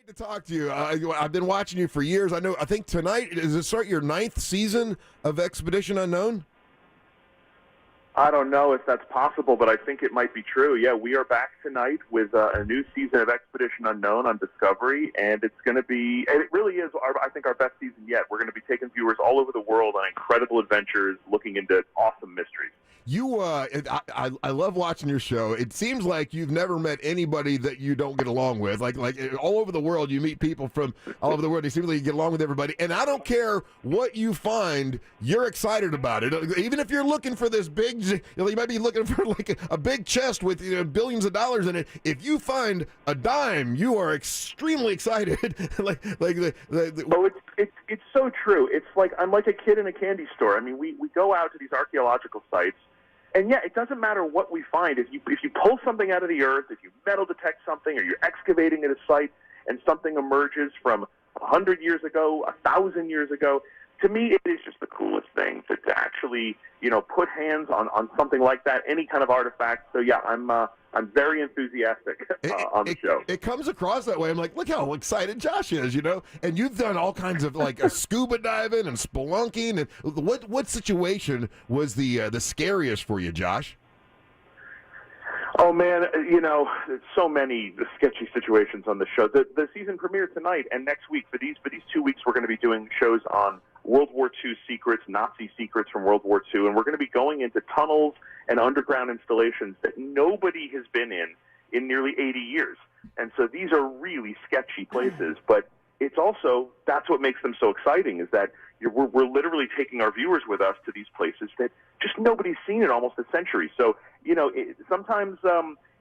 to talk to you. I've been watching you for years. I think tonight, does it start your 9th season of Expedition Unknown? I don't know if that's possible, but I think it might be true. Yeah, we are back tonight with a new season of Expedition Unknown on Discovery, and it's going to be, and it really is, I think, our best season yet. We're going to be taking viewers all over the world on incredible adventures, looking into awesome mysteries. I love watching your show. It seems like you've never met anybody that you don't get along with. Like all over the world, you meet people from all over the world. It seems like you get along with everybody. And I don't care what you find, you're excited about it. Even if you're looking for this big, you might be looking for like a big chest with billions of dollars in it. If you find a dime, you are extremely excited. It's so true. It's like I'm like a kid in a candy store. I mean, we go out to these archaeological sites. And yeah, it doesn't matter what we find. If you pull something out of the earth, if you metal detect something, or you're excavating at a site and something emerges from 100 years ago, 1,000 years ago, to me it is just the coolest thing to actually put hands on something like that, any kind of artifact. So yeah, I'm very enthusiastic on the show. It comes across that way. I'm like, look how excited Josh is, And you've done all kinds of like scuba diving and spelunking. And what situation was the scariest for you, Josh? Oh man, so many sketchy situations on the show. The season premiere tonight and next week. For these 2 weeks, we're going to be doing shows on World War II secrets, Nazi secrets from World War II, and we're going to be going into tunnels and underground installations that nobody has been in nearly 80 years. And so these are really sketchy places, but it's also, that's what makes them so exciting, is that we're literally taking our viewers with us to these places that just nobody's seen in almost a century. So, sometimes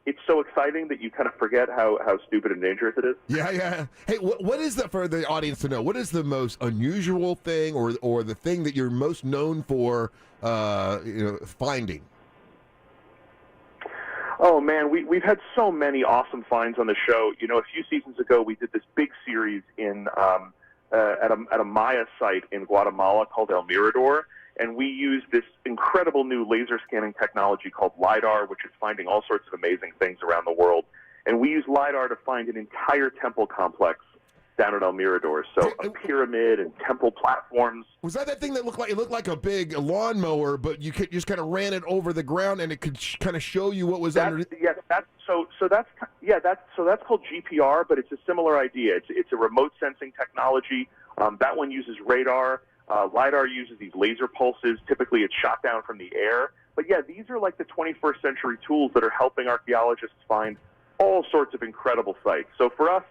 it's so exciting that you kind of forget how stupid and dangerous it is. Yeah. Hey, what is that for the audience to know? What is the most unusual thing or the thing that you're most known for finding? Oh, man, we've had so many awesome finds on the show. A few seasons ago, we did this big series at a Maya site in Guatemala called El Mirador, and we used this incredible new laser scanning technology called LiDAR, which is finding all sorts of amazing things around the world. And we used LiDAR to find an entire temple complex down at El Mirador. So a pyramid and temple platforms. Was that thing that looked like a big lawnmower, but you just kind of ran it over the ground and it could kind of show you what was underneath? Yes, that's called GPR, but it's a similar idea. It's a remote sensing technology. That one uses radar. LiDAR uses these laser pulses. Typically, it's shot down from the air. But yeah, these are like the 21st century tools that are helping archaeologists find all sorts of incredible sites. So for us,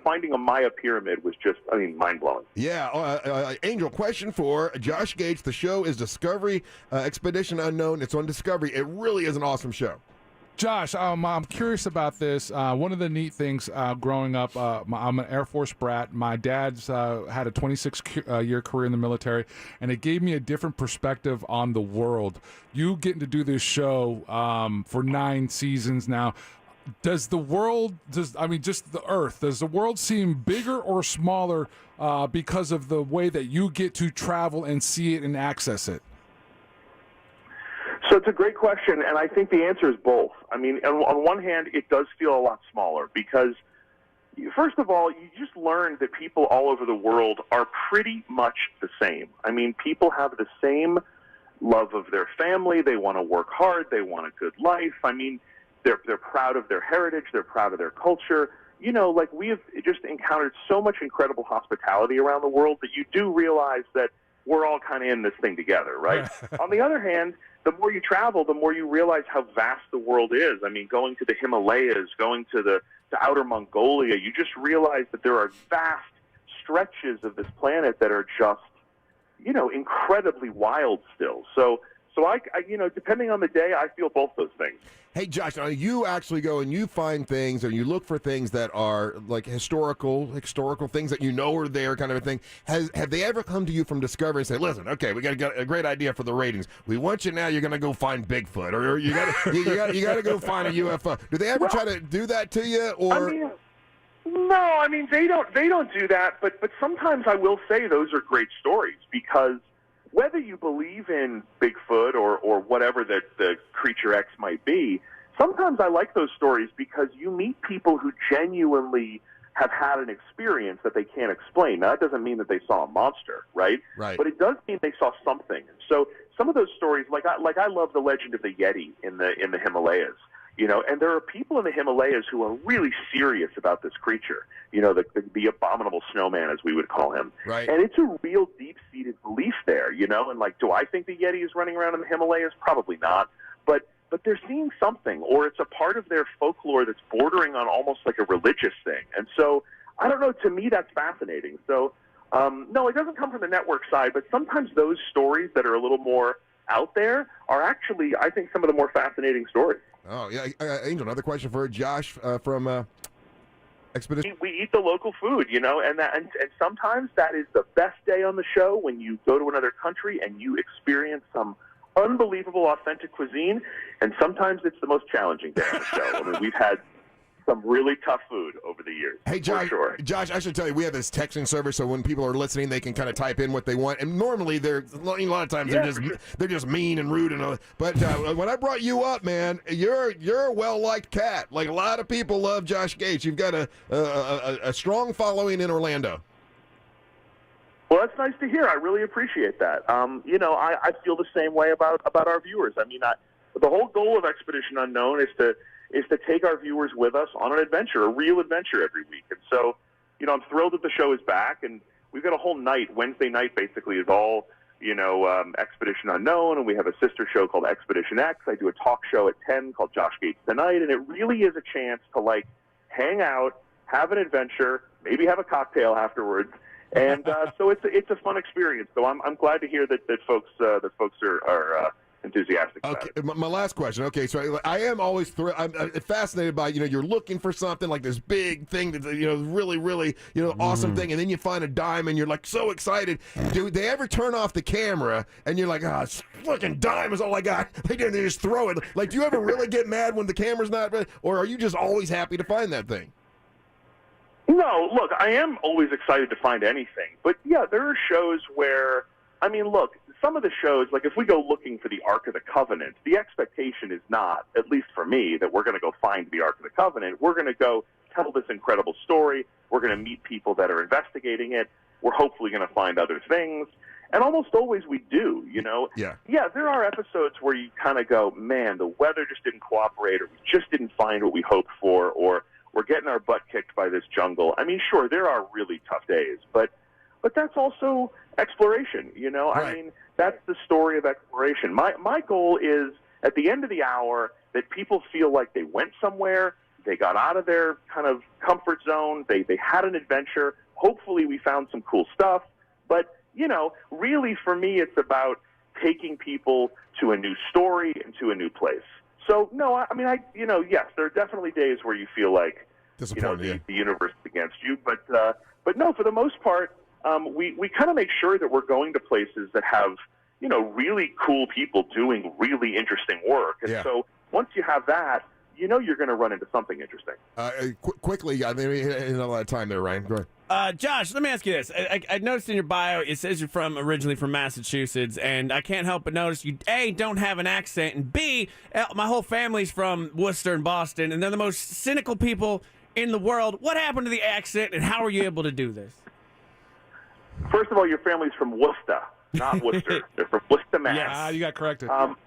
finding a Maya pyramid was just, mind-blowing. Yeah. Angel, question for Josh Gates. The show is Discovery Expedition Unknown. It's on Discovery. It really is an awesome show. Josh, I'm curious about this. One of the neat things growing up, I'm an Air Force brat. My dad's had a 26-year career in the military, and it gave me a different perspective on the world. You getting to do this show for 9 seasons now. Does the world, just the Earth, does the world seem bigger or smaller because of the way that you get to travel and see it and access it? So it's a great question, and I think the answer is both. On one hand, it does feel a lot smaller because, first of all, you just learn that people all over the world are pretty much the same. People have the same love of their family. They want to work hard. They want a good life. They're proud of their heritage. They're proud of their culture. We have just encountered so much incredible hospitality around the world that you do realize that we're all kind of in this thing together, right? On the other hand, the more you travel, the more you realize how vast the world is. Going to the Himalayas, going to outer Mongolia, you just realize that there are vast stretches of this planet that are just, incredibly wild still. So I depending on the day, I feel both those things. Hey, Josh, you actually go and you find things, or you look for things that are like historical things that are there, kind of a thing. Have they ever come to you from Discovery and say, "Listen, okay, we got a great idea for the ratings. We want you now. You're going to go find Bigfoot, or you got to go find a UFO." Do they ever try to do that to you, or? No, they don't do that. But sometimes I will say those are great stories because, whether you believe in Bigfoot or whatever that the creature X might be, sometimes I like those stories because you meet people who genuinely have had an experience that they can't explain. Now, that doesn't mean that they saw a monster, right? Right. But it does mean they saw something. So some of those stories, like I love the legend of the Yeti in the Himalayas. And there are people in the Himalayas who are really serious about this creature, the abominable snowman, as we would call him. Right. And it's a real deep-seated belief there, and like, do I think the Yeti is running around in the Himalayas? Probably not. But they're seeing something, or it's a part of their folklore that's bordering on almost like a religious thing. And so, I don't know, to me that's fascinating. So, no, it doesn't come from the network side, but sometimes those stories that are a little more out there are actually, I think, some of the more fascinating stories. Oh, yeah. Angel, another question for Josh from Expedition. We eat the local food, and sometimes that is the best day on the show when you go to another country and you experience some unbelievable, authentic cuisine, and sometimes it's the most challenging day on the show. I mean, we've had some really tough food over the years. Hey, Josh, for sure. Josh, I should tell you, we have this texting service, so when people are listening, they can kind of type in what they want. And normally, a lot of times they're just mean and rude and all. But when I brought you up, man, you're a well-liked cat. Like, a lot of people love Josh Gates. You've got a strong following in Orlando. Well, that's nice to hear. I really appreciate that. I feel the same way about our viewers. I mean, the whole goal of Expedition Unknown is to take our viewers with us on an adventure, a real adventure every week. And so, I'm thrilled that the show is back, and we've got a whole night. Wednesday night basically is all, Expedition Unknown, and we have a sister show called Expedition X. I do a talk show at 10 called Josh Gates Tonight, and it really is a chance to, like, hang out, have an adventure, maybe have a cocktail afterwards. And so it's a fun experience. So I'm glad to hear that folks are enthusiastic about it. My last question. Okay, so I am always I'm fascinated by you're looking for something like this big thing that really really awesome thing, and then you find a dime and you're like so excited. Do they ever turn off the camera and you're like, it's fucking dime is all I got? They just throw it. Like, do you ever really get mad when the camera's not, or are you just always happy to find that thing? No, look, I am always excited to find anything. But, yeah, there are shows where, look, some of the shows, like if we go looking for the Ark of the Covenant, the expectation is not, at least for me, that we're going to go find the Ark of the Covenant. We're going to go tell this incredible story. We're going to meet people that are investigating it. We're hopefully going to find other things. And almost always we do, Yeah. Yeah, there are episodes where you kind of go, man, the weather just didn't cooperate, or we just didn't find what we hoped for, or we're getting our butt kicked by this jungle. Sure, there are really tough days, but that's also exploration, Right. That's the story of exploration. My goal is, at the end of the hour, that people feel like they went somewhere, they got out of their kind of comfort zone, they had an adventure. Hopefully we found some cool stuff, but, really for me it's about taking people to a new story and to a new place. So, no, yes, there are definitely days where you feel like, the universe is against you. But no, for the most part, we kind of make sure that we're going to places that have, really cool people doing really interesting work. And so once you have that, you're going to run into something interesting. Quickly, I mean, we had a lot of time there, Ryan. Go ahead. Josh, let me ask you this. I noticed in your bio it says you're originally from Massachusetts, and I can't help but notice you, A, don't have an accent, and B, my whole family's from Worcester and Boston, and they're the most cynical people in the world. What happened to the accent, and how are you able to do this? First of all, your family's from Worcester, not Worcester. They're from Worcester, Mass. Yes, you got corrected. My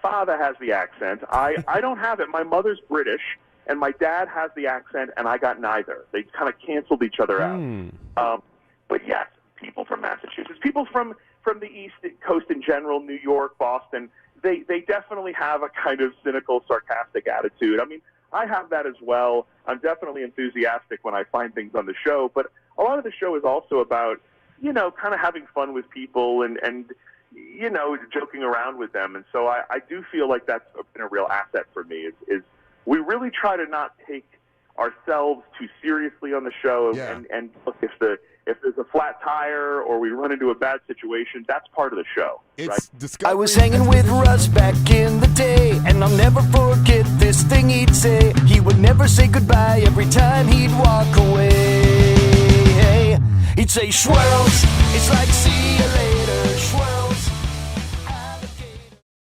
father has the accent. I don't have it. My mother's British, and my dad has the accent, and I got neither. They kind of canceled each other out. But yes, people from Massachusetts, people from the East Coast in general, New York, Boston, they definitely have a kind of cynical, sarcastic attitude. I have that as well. I'm definitely enthusiastic when I find things on the show, but a lot of the show is also about, kind of having fun with people and joking around with them. And so I do feel like that's been a real asset for me is we really try to not take ourselves too seriously on the show. Yeah. And look, if there's a flat tire or we run into a bad situation, that's part of the show. It's right? I was hanging with Russ back in the day, and I'll never forget this thing he'd say. He would never say goodbye every time he'd walk away. He'd say, "Swirls, it's like see you later."